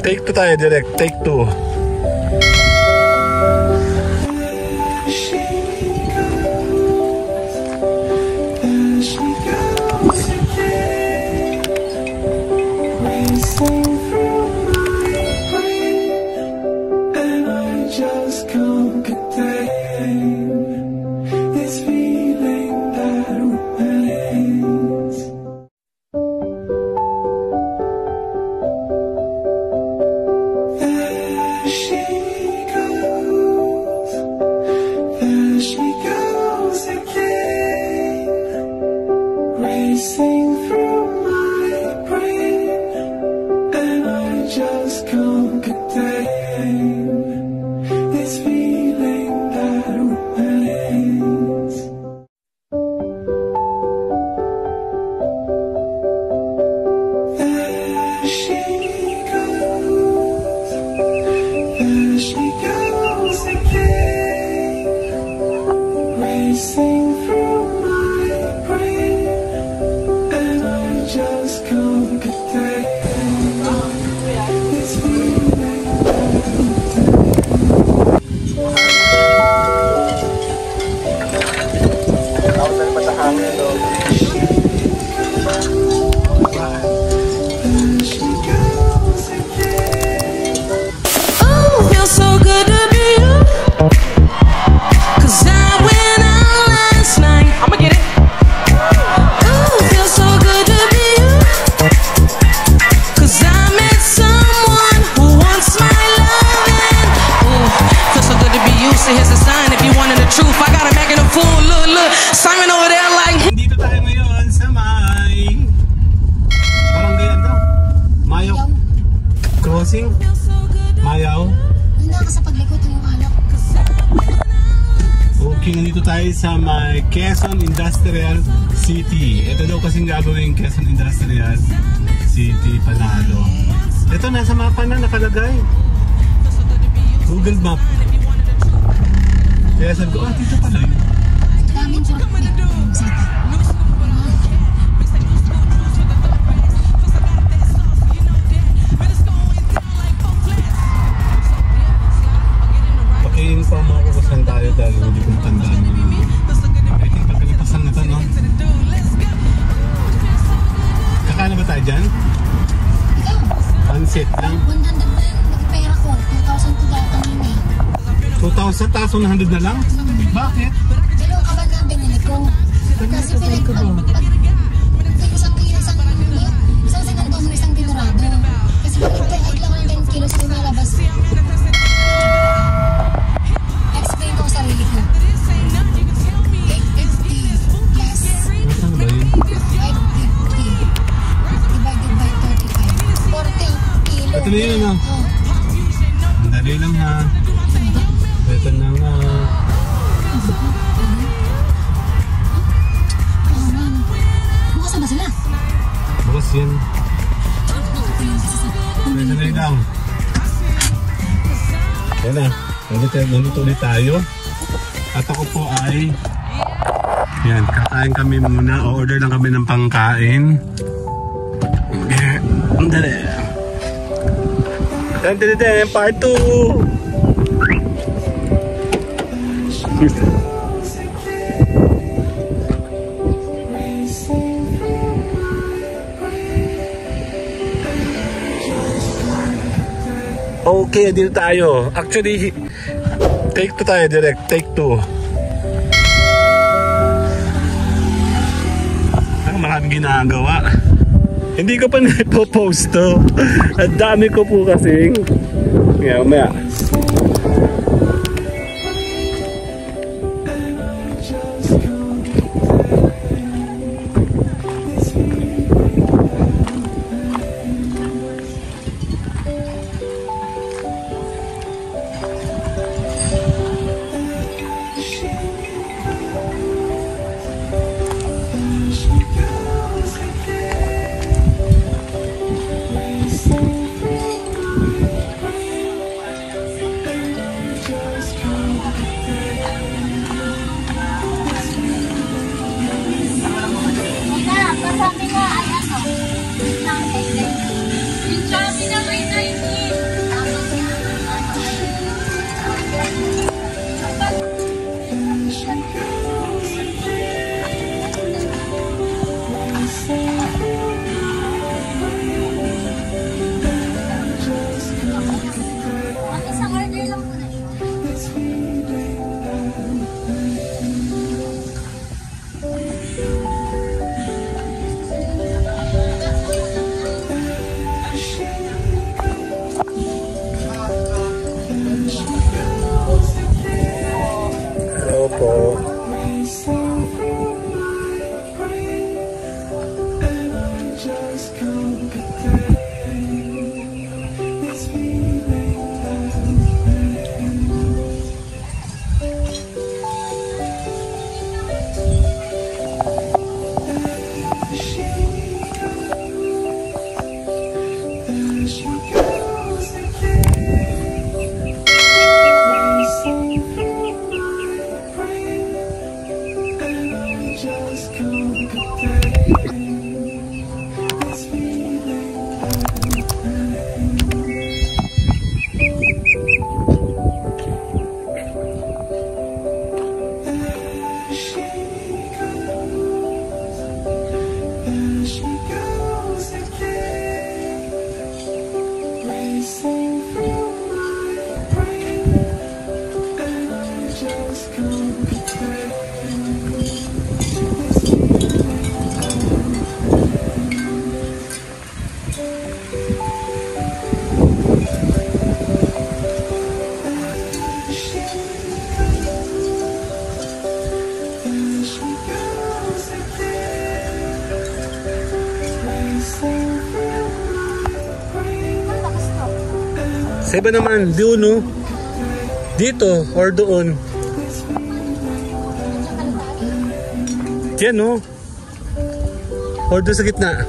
Take 2 tayo, direct. Take 2. Mayaw. Okay, nandito tayo sa may Quezon Industrial City. Ito daw kasing gagawin Quezon Industrial City, Panalo. Ito nasa mapa na nakalagay. Google Map. Kaya sabi ko, dito pala yun. Pa mga kukusan tayo dahil hindi ko matandaan yun. I think pagkalipasan na ito, no? Kakano ba tayo dyan? Pansit lang? 100 na yung nagpera ko. 2,000 to daw kanina. 2,000? Taas 100 na lang? Bakit? Dalawang kaban na binili ko. Kasi pinag isang segundo mo isang dinurado. Kasi pinag-pahit lang ng 10 kilos yung malabas. Explain ko sarili ko. 850 plus 550 divided by 35. 40 kilo. Ito na yun, ano? Ang dali lang, ha? Ito na nga. Bukas ba sila? Bukas yan. Dali lang. Yan na. Nandito ulit tayo. At ako po ay yan, kakain kami muna. O-order lang kami ng pangkain. Dali. Dali, part 2. Okay, dito tayo. Actually, take 2 tayo, direct. Take 2. Maraming ginagawa. Hindi ko pa na-post to. At dami ko po kasing. Umaya. Sa iba naman, doon no? Dito or doon. Yan no? Or doon sa gitna.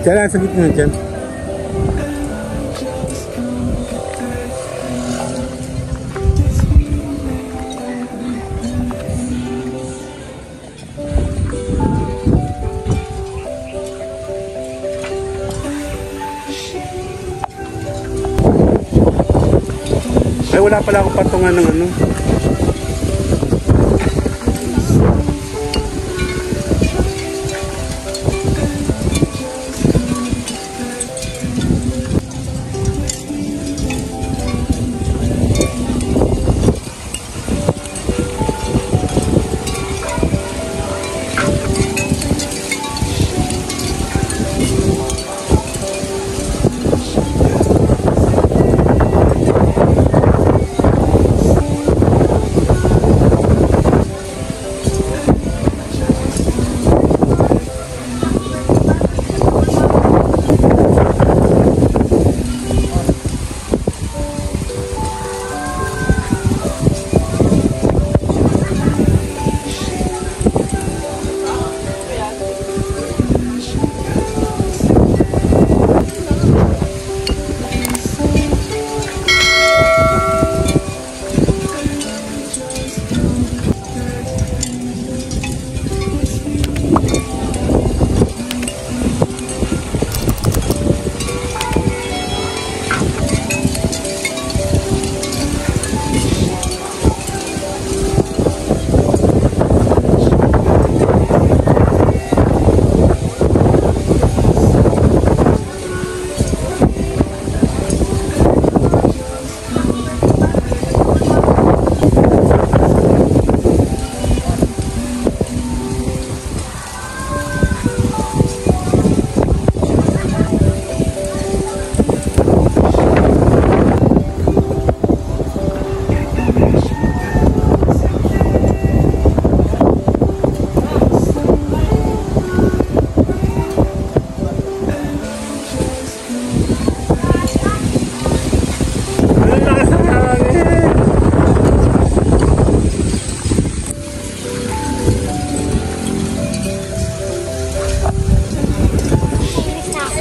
Diyan lang sa gitna dyan. Ay, wala pala akong patungan ng ano.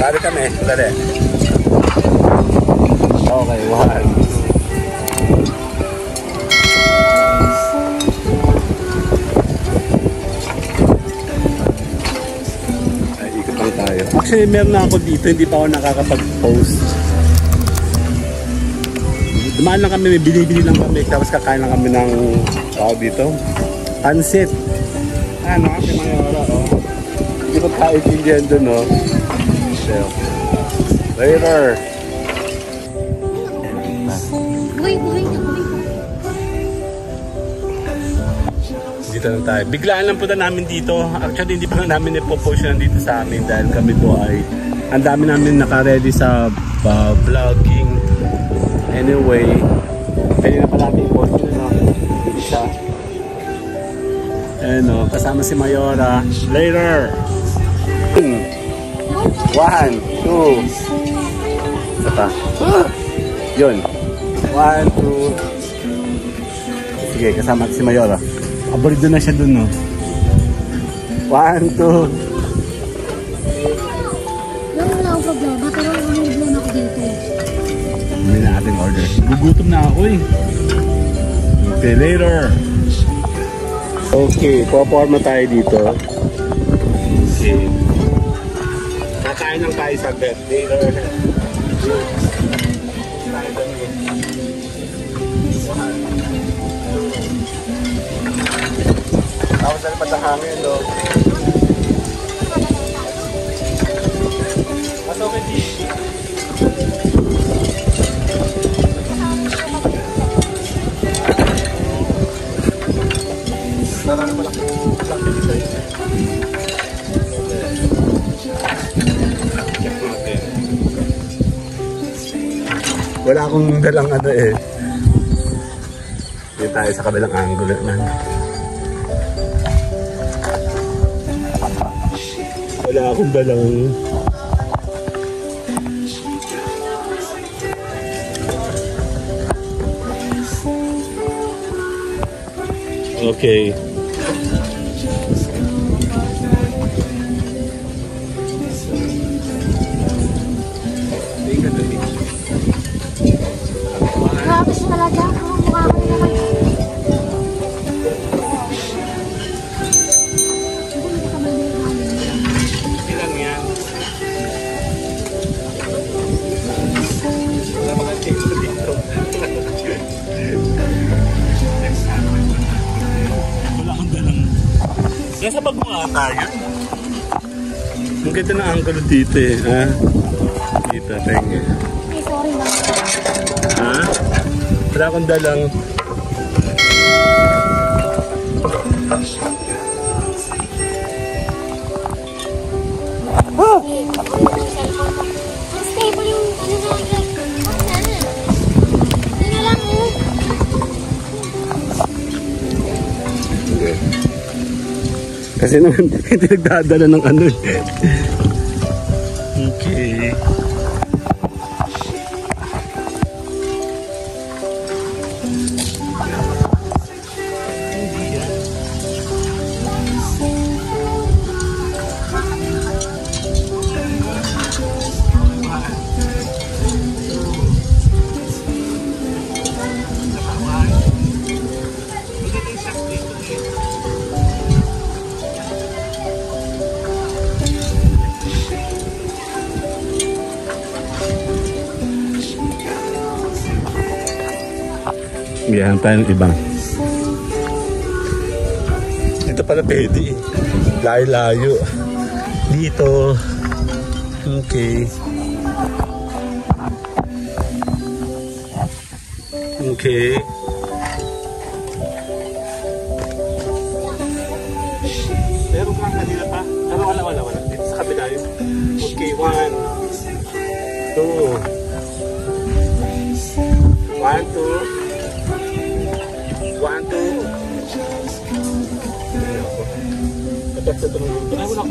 Sari kami, dali. Okay, one. Ay, ikot lang tayo. Actually, meron na ako dito, hindi pa ako nakakapag-post. Dumaan lang kami, may bili-bili lang kami, tapos kakain lang kami ng tawag dito. Pansit. Ano, kami mga oras, oh. Hindi ko kaintindihan doon, oh. Later. Dito lang tayo. Biglaan lang punta namin dito. Actually, hindi pa namin ipopost yan dito sa amin dahil kami po ay ang dami namin naka-ready sa vlogging. Anyway, pwede na pala namin i-post yun na isa. Ano, kasama si Mayora. Later. 1, 2. Isa pa. Yun. 1, 2. Sige, kasama si Mayora. Aborido na siya dun, no? 1, 2. Wala akong problema, pero may problema ako dito. Hindi na ating order. Gugutom na ako eh. Okay, later. Okay, po-forma tayo dito. Okay. Kakain lang tayo sa bed. Later. Tayo dami. Tapos na pa sa hangin, no? Mas okay, G. Narang malaki dito yun. Check natin. Wala akong dalang ano eh. Dito tayo sa kabilang angle naman. Wala akong dalang okay. Grabe siya talaga. Mukha ko naman. Ilang yan? Wala ba kasi dito? Wala akong dalang. Nasa bag mo nga tayo. Ang ganda ng angulo dito eh. Ha? Dito, tenga. Ay, sorry lang. Ha? Wala akong dalang. Ang stable yung ano na. Yun na lang oh. Kasi naman, hindi nagdadala ng ano eh. Okay. Biyahan tayo ng iba. Dito pala pwede eh. Layo-layo. Dito. Okay. Okay. Pero nga kanila pa. Pero wala. Dito sa kabila yun. Okay, 1, 2. 1, 2. 1, 2. Tapos sa tulong dito. Ay, wala ko.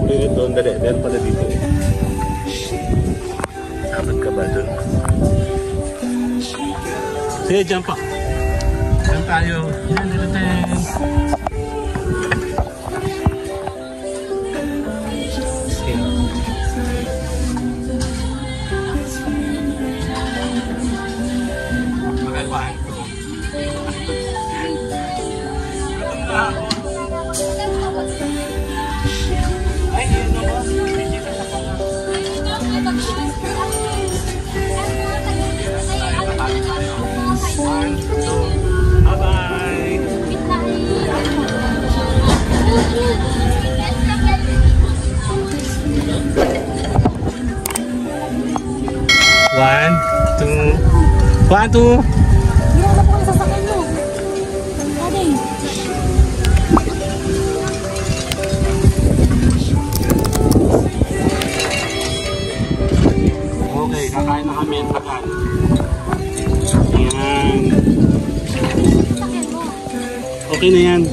Ulit doon, dali. Meron pala dito. Sabat ka ba doon? Sige, jump pa. Jump tayo. Yan, dito. One, two. Ginala po ang sasakyan mo. Aday. Okay, kakain na kami ang tagal. Yan. Okay na yan.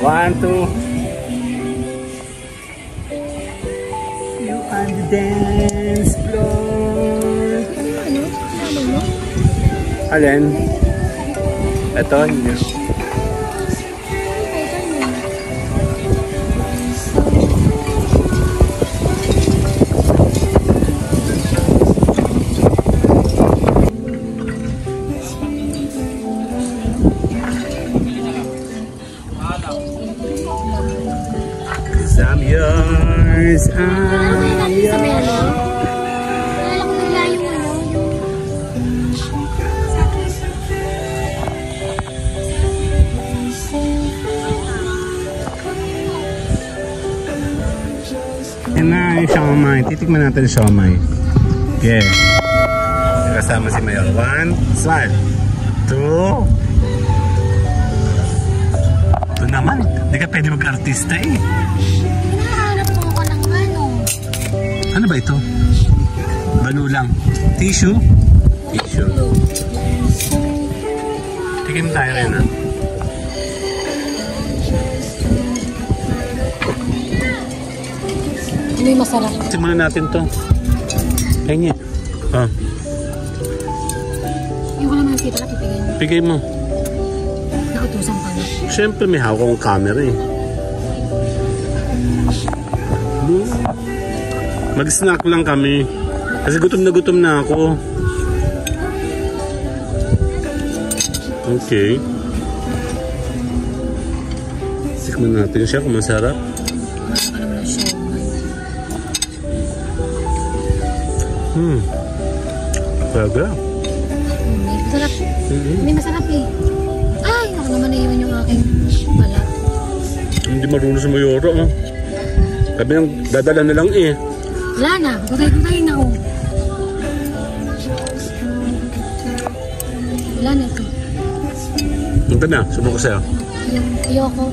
1, 2. You on the dance floor. Alin? Ito, hindi. I'm yours, I'm yours. Alala ko nila yung ano, Yan na yung siomai. Titikman natin yung siomai. Okay. Kasama si Mayor. 1, smile. 2. Ito naman. Hindi ka pwede mag-artista eh. hinahanap ko ako ng ano. Ano ba ito? Balo lang. Tissue? Tissue. Tikim tayo rin ha. Ano yung masarap? Simulan natin to. Kanya. Oh. Yung ko naman sila pipigyan. Pigay mo. Nautusan pa na. Siyempre may hawak akong camera eh. Mag-snack lang kami. Kasi gutom na ako. Okay. Tikman natin siya kung masarap. Talaga. Masarap. Hindi masarap eh. Ay, ako naman naiwan yung aking balat. Hindi marunong sa Mayora ah. Sabi nang dadala na lang eh. Wala na. Gutay-gutay na ako. Wala na ito. Punta na. Subukan ko sa'yo. Ayoko.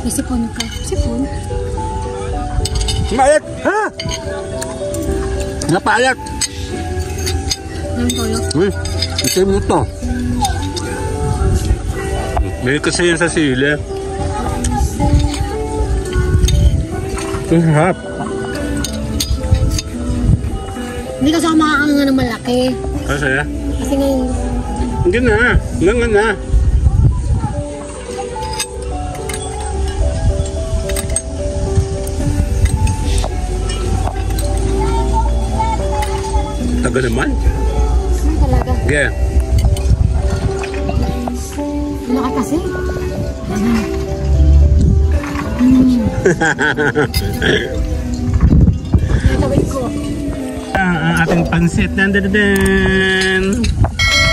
May sipon ka. Sipon? Mayat! Ha? Napayat! Nang tolo. Uy, ito mo ito. May kasi yan sa sili. Ito harap. Hindi kasi ako makakanga ng malaki. Kasi ya? Kasi ngayon, Hindi na. Nga na. Tagal naman. talaga. Yeah. Laki kasi. Natawid ko. Ang ating pansit. Dandadadaan.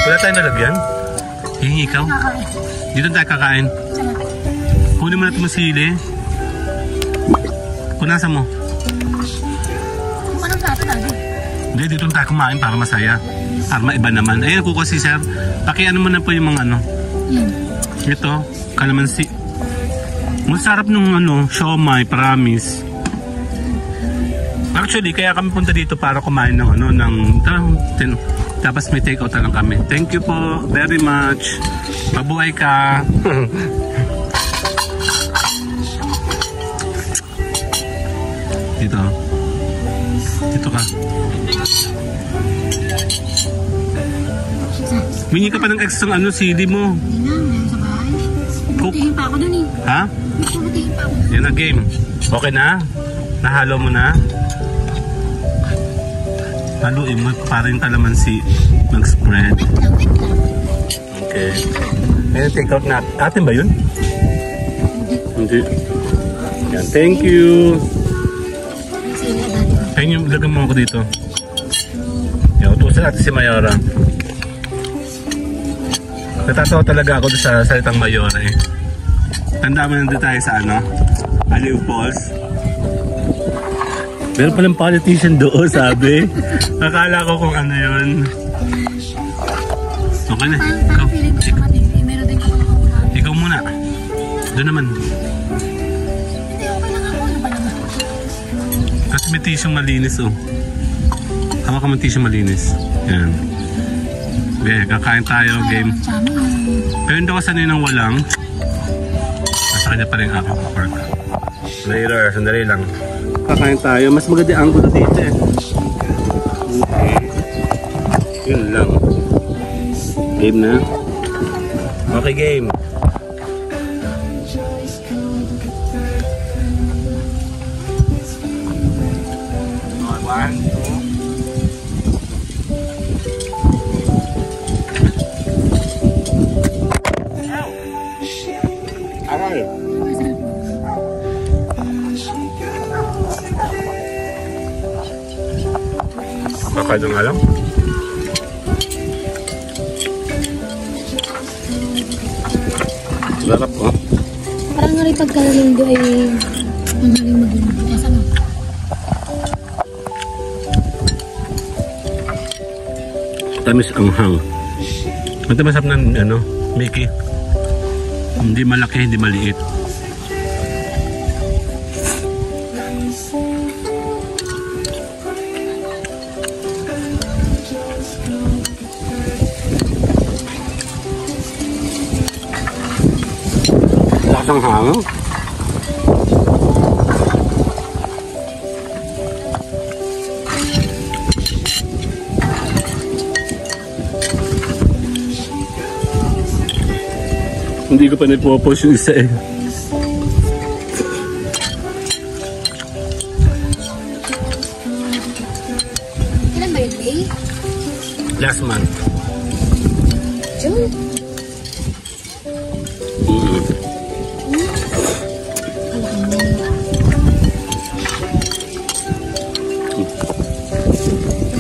Wala tayong nalagyan? Hihingi ikaw? Dito tayo kakain. Kunin mo na ito masili. Punasan mo. Anong plato tayo? Hindi, dito tayo kumain para masaya. Para maiba naman. Ayun ko kasi sir. Pakiano mo na po yung mga ano. Ito, kalamansi. Masarap nung ano, siomai, promise. Actually, kaya kami punta dito para kumain ng ano, tapos may take out na lang kami. Thank you po very much. Mabuhay ka. Dito. Dito ka. Mingi ka pa ng extra ano, CD mo. Hindi na, meron sa bahay. Butihin pa ako dun eh. Ha? Butihin pa ako. Yan na game. Okay na? Nahalo mo na? Haluin mo para yung kalamansi mag-spread. Wait lang. Okay. Ngayon take out na. Atin ba yun? Hindi. Yan. Thank you. Ayun yung lagyan mo ako dito. Yan. Utusan natin si Mayora. Natatawa talaga ako sa salitang Mayora eh. Tanda mo nandito tayo sa ano? Aliw Falls. Meron palang politician doon, sabi. Akala ko kung ano yun. Okay na. Ikaw. Meron din ako nakakita. Ikaw muna. Doon naman. Hindi, okay lang ako. Ano ba naman? Kasi may tissue malinis oh. Hawa ka may tissue malinis. Yan. Okay, kakain tayo. Game. Pero hindi ako sanay ng walang. Sa kanya pa rin aking pork. Later, sandali lang. Kakain tayo. Mas maganda ang angulo dito eh. Okay. Yun lang. Game na. Okay, game. One, two. Aral. Kakain nga lang. Sarap ko. Parang nga rin pagkalinggo ay ang haling maglinggo. Kasama. Tamis ang hang. Ito masarap ng ano, Mickey. Hindi malaki, hindi maliit. Lasang hang. Hindi ko pa nagpo-post yung isa eh. Kailan ba yun, May? Last month. June?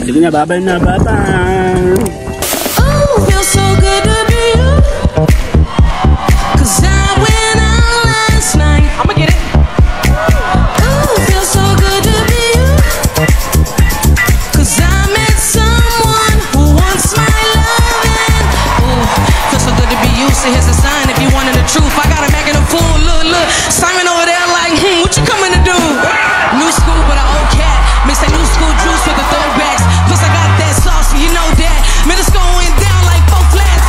Sige na, babay na, babay! Oh, feels so good to be you. 'Cause I went out last night. I'ma get it. Oh, feels so good to be you. 'Cause I met someone who wants my loving. Oh, feels so good to be you. So here's a sign if you wanted the truth. I got a Mac and a fool. Look, Simon over there like, what you coming to do? New school, but an old cat. Mix that new school juice with the throwbacks. Plus I got that sauce, you know that. Middle school went down like 4 flats.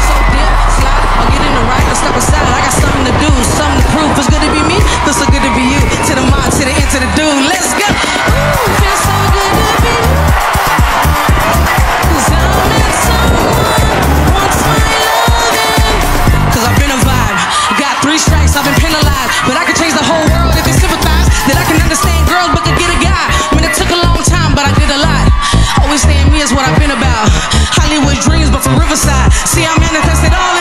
So dip, slide, I'll get in the right, I'll step aside. I got something to do, something to prove. Feels good to be me, feels so good to be you. To the mind, to the end, to the dude. Let's go. Ooh, feels so good to be you. 'Cause I met someone who wants my loving. 'Cause I've been a vibe. Got 3 strikes, I've been penalized. But I can change the whole world if they sympathize. That I can understand girls, but could get a guy. I mean, it took a long time, but I did a lot. Always staying me is what I've been about. Hollywood dreams, but from Riverside. See, I manifested all